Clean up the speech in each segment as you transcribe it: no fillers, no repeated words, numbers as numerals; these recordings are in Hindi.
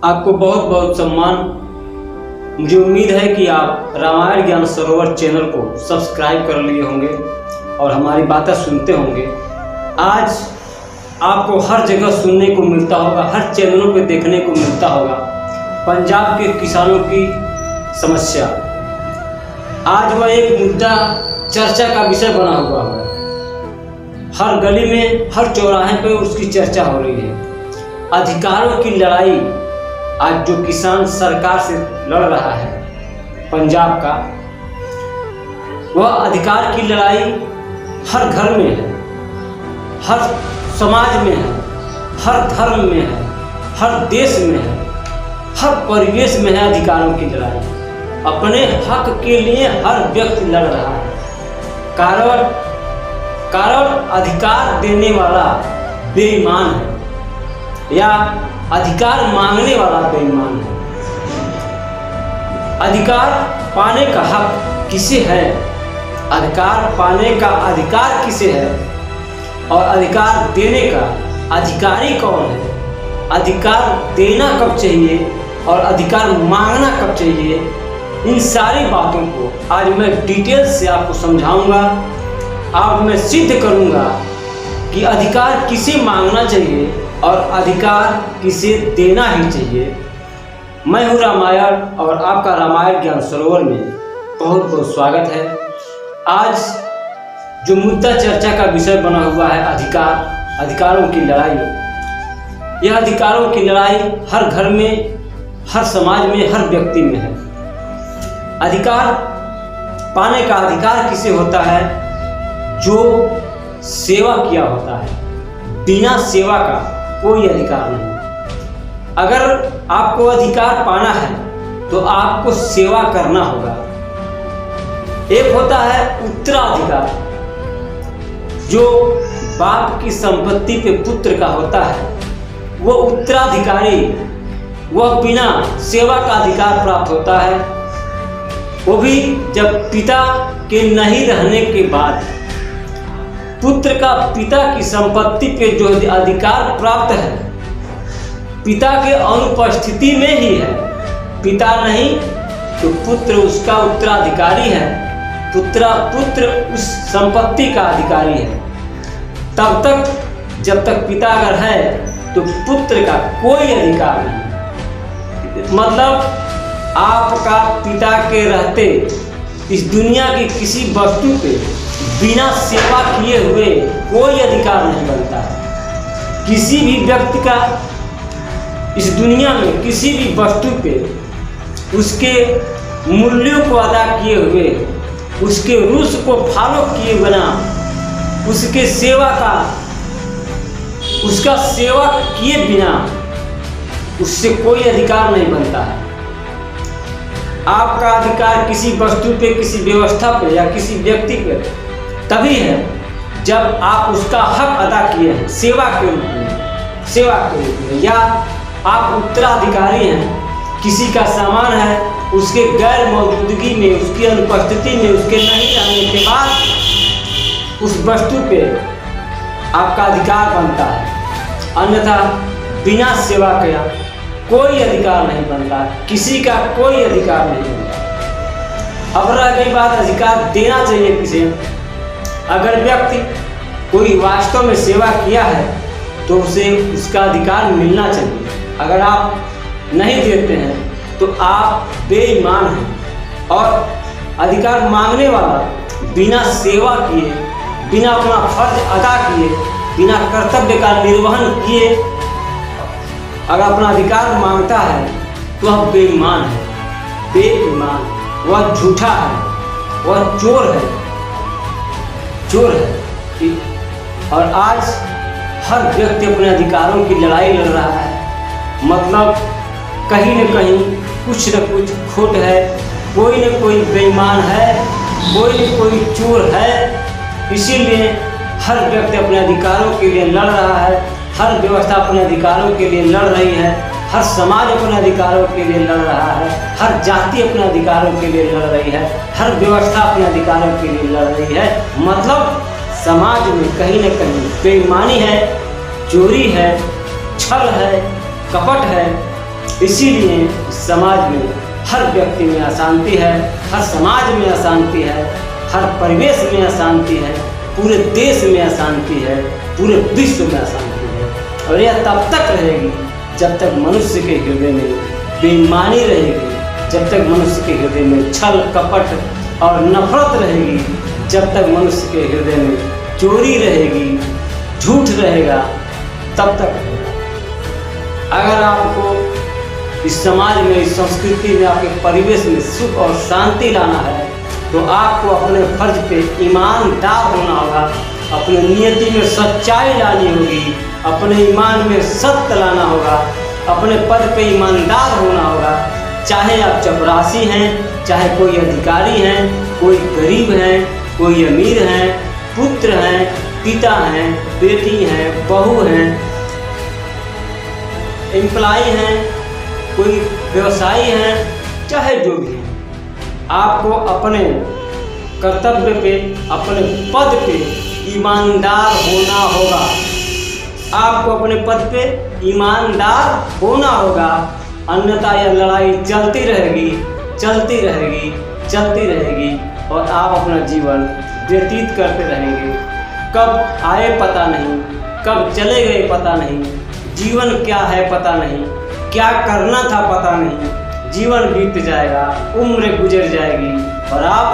आपको बहुत बहुत सम्मान। मुझे उम्मीद है कि आप रामायण ज्ञान सरोवर चैनल को सब्सक्राइब कर लिए होंगे और हमारी बातें सुनते होंगे। आज आपको हर जगह सुनने को मिलता होगा, हर चैनलों पे देखने को मिलता होगा पंजाब के किसानों की समस्या। आज वह एक मुद्दा चर्चा का विषय बना हुआ है। हर गली में, हर चौराहे पे उसकी चर्चा हो रही है। अधिकारों की लड़ाई आज जो किसान सरकार से लड़ रहा है पंजाब का, वह अधिकार की लड़ाई हर घर में है, हर समाज में है, हर धर्म में है, हर देश में है, हर परिवेश में है। अधिकारों की लड़ाई अपने हक के लिए हर व्यक्ति लड़ रहा है। कारण अधिकार देने वाला बेईमान है या अधिकार मांगने वाला बेईमान है। अधिकार पाने का हक किसे है? अधिकार पाने का अधिकार किसे है? और अधिकार देने का अधिकारी कौन है? अधिकार देना कब चाहिए और अधिकार मांगना कब चाहिए? इन सारी बातों को आज मैं डिटेल से आपको समझाऊंगा। अब मैं सिद्ध करूंगा कि अधिकार किसे मांगना चाहिए और अधिकार किसे देना ही चाहिए। मैं हूँ रामायण और आपका रामायण ज्ञान सरोवर में बहुत बहुत स्वागत है। आज जो मुद्दा चर्चा का विषय बना हुआ है अधिकारों की लड़ाई। यह अधिकारों की लड़ाई हर घर में, हर समाज में, हर व्यक्ति में है। अधिकार पाने का अधिकार किसे होता है? जो सेवा किया होता है। बिना सेवा का कोई अधिकार नहीं। अगर आपको अधिकार पाना है तो आपको सेवा करना होगा। एक होता है उत्तराधिकार, जो बाप की संपत्ति पे पुत्र का होता है। वो उत्तराधिकारी, वह बिना सेवा का अधिकार प्राप्त होता है। वो भी जब पिता के नहीं रहने के बाद पुत्र का पिता की संपत्ति पे जो अधिकार प्राप्त है, पिता के अनुपस्थिति में ही है। पिता नहीं तो पुत्र उसका उत्तराधिकारी है। पुत्र उस संपत्ति का अधिकारी है। तब तक जब तक पिता अगर है तो पुत्र का कोई अधिकार नहीं। मतलब आपका पिता के रहते इस दुनिया की किसी वस्तु पे बिना सेवा किए हुए कोई अधिकार नहीं बनता है। किसी भी व्यक्ति का इस दुनिया में किसी भी वस्तु पे उसके मूल्यों को अदा किए हुए, उसके रूल्स को फॉलो किए बिना, उसका सेवा किए बिना उससे कोई अधिकार नहीं बनता है। आपका अधिकार किसी वस्तु पे, किसी व्यवस्था पे या किसी व्यक्ति पे तभी है जब आप उसका हक अदा किए हैं सेवा के रूप में, या आप उत्तराधिकारी हैं। किसी का सामान है, उसके गैर मौजूदगी में, उसकी अनुपस्थिति में, उसके नहीं रहने के बाद उस वस्तु पे आपका अधिकार बनता है। अन्यथा बिना सेवा किया कोई अधिकार नहीं बनता, किसी का कोई अधिकार नहीं बनता। अब रह गई बात अधिकार देना चाहिए किसे। अगर व्यक्ति कोई वास्तव में सेवा किया है तो उसे उसका अधिकार मिलना चाहिए। अगर आप नहीं देते हैं तो आप बेईमान हैं। और अधिकार मांगने वाला बिना सेवा किए, बिना अपना फर्ज अदा किए, बिना कर्तव्य का निर्वहन किए अगर अपना अधिकार मांगता है तो वह बेईमान है, बेईमान, वह झूठा है, वह चोर है। और आज हर व्यक्ति अपने अधिकारों की लड़ाई लड़ रहा है। मतलब कहीं न कहीं कुछ न कुछ खोट है, कोई न कोई बेईमान है, कोई न कोई चोर है। इसीलिए हर व्यक्ति अपने अधिकारों के लिए लड़ रहा है। हर व्यवस्था अपने अधिकारों के लिए लड़ रही है। हर समाज अपने अधिकारों के लिए लड़ रहा है। हर जाति अपने अधिकारों के लिए लड़ रही है। हर व्यवस्था अपने अधिकारों के लिए लड़ रही है। मतलब समाज में कहीं न कहीं बेईमानी है, चोरी है, छल है, कपट है। इसीलिए समाज में हर व्यक्ति में अशांति है, हर समाज में अशांति है, हर परिवेश में अशांति है, पूरे देश में अशांति है, पूरे विश्व में अशांति है। और यह तब तक रहेगी जब तक मनुष्य के हृदय में बेईमानी रहेगी, जब तक मनुष्य के हृदय में छल कपट और नफरत रहेगी, जब तक मनुष्य के हृदय में चोरी रहेगी, झूठ रहेगा, तब तक रहेगा। अगर आपको इस समाज में, इस संस्कृति में, आपके परिवेश में सुख और शांति लाना है तो आपको अपने फर्ज पे ईमानदार होना होगा, अपने नियति में सच्चाई लानी होगी, अपने ईमान में सत्य लाना होगा, अपने पद पे ईमानदार होना होगा। चाहे आप चपरासी हैं, चाहे कोई अधिकारी हैं, कोई गरीब हैं, कोई अमीर हैं, पुत्र हैं, पिता हैं, बेटी हैं, बहू हैं, एम्प्लॉय हैं, कोई व्यवसायी हैं, चाहे जो भी हैं, आपको अपने कर्तव्य पे, अपने पद पे ईमानदार होना होगा। आपको अपने पद पे ईमानदार होना होगा, अन्यथा यह लड़ाई चलती रहेगी, चलती रहेगी, चलती रहेगी और आप अपना जीवन व्यतीत करते रहेंगे। कब आए पता नहीं, कब चले गए पता नहीं, जीवन क्या है पता नहीं, क्या करना था पता नहीं, जीवन बीत जाएगा, उम्र गुजर जाएगी और आप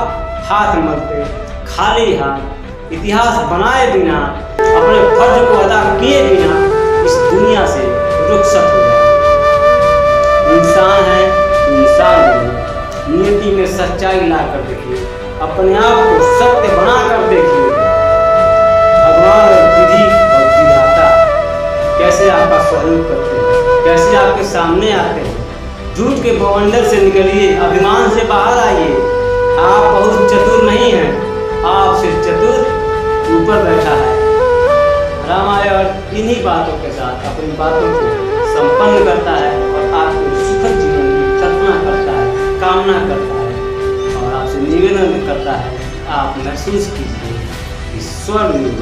हाथ मलते खाली हाथ इतिहास बनाए बिना, अपने फर्ज को अदा किए बिना इस दुनिया से रुखसत हो जाएंगे। इंसान है, इंसान बनिए, नियति में सच्चाई ला कर देखिए, अपने आप को सत्य बना कर देखिए। भगवान और विधि और विधाता कैसे आपका सहयोग करते हैं, कैसे आपके सामने आते हैं। झूठ के बवंडर से निकलिए, अभिमान से बाहर आइए। आप बहुत चतुर नहीं हैं, आपसे चतुर ऊपर बैठा है। रामायण इन्हीं बातों के साथ अपनी बातों को संपन्न करता है और आपको सुखद जीवन की कल्पना करता है, कामना करता है और आपसे निवेदन करता है आप महसूस कीजिए कि स्वर्ग में